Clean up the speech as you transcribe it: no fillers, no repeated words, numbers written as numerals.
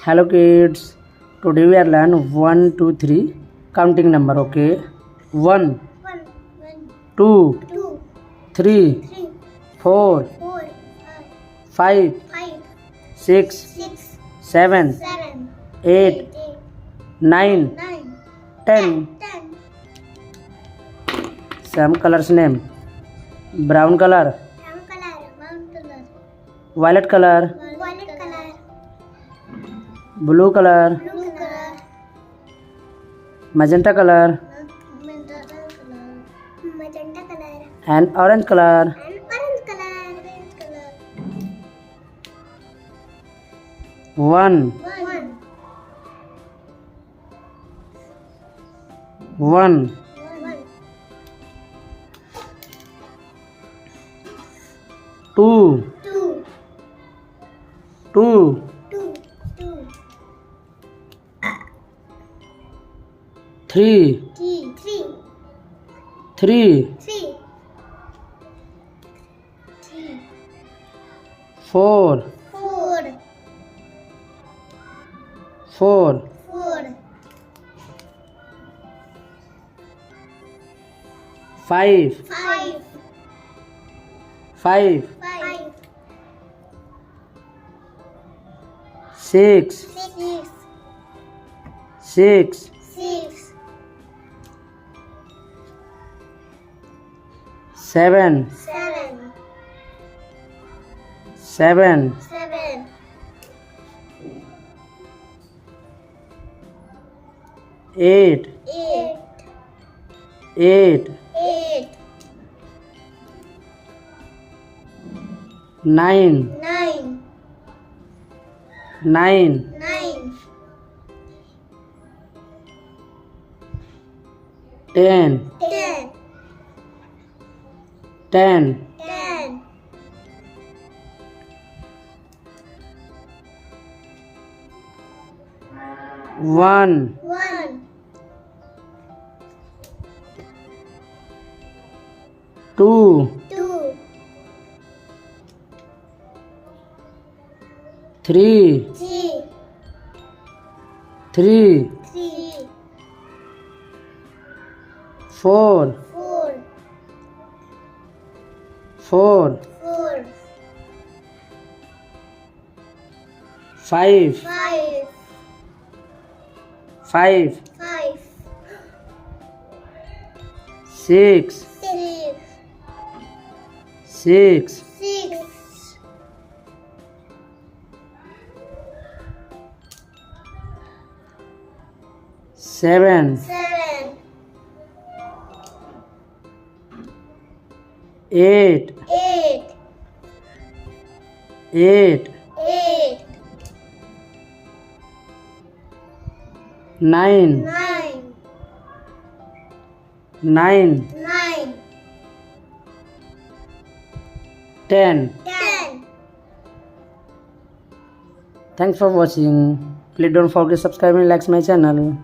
Hello kids, today we are learn 1, 2, 3 counting number. Okay, 1, 2, 3, 4, 5, 6, 7, 8, 9, 10. Some colors name: brown color, violet color, blue color, magenta color, and orange color. 1, 1, 2, 2, 3, 3, 4, 4, 5, 5, 6, 6, 7, 7, 8, 8, 9, 9, 10, 10, 1, 2, 3, 3, 4, 4, 5, 5, 6, 6, 7, 8, 8, 9, 9, 10. Thanks for watching. Please don't forget subscribe and like my channel.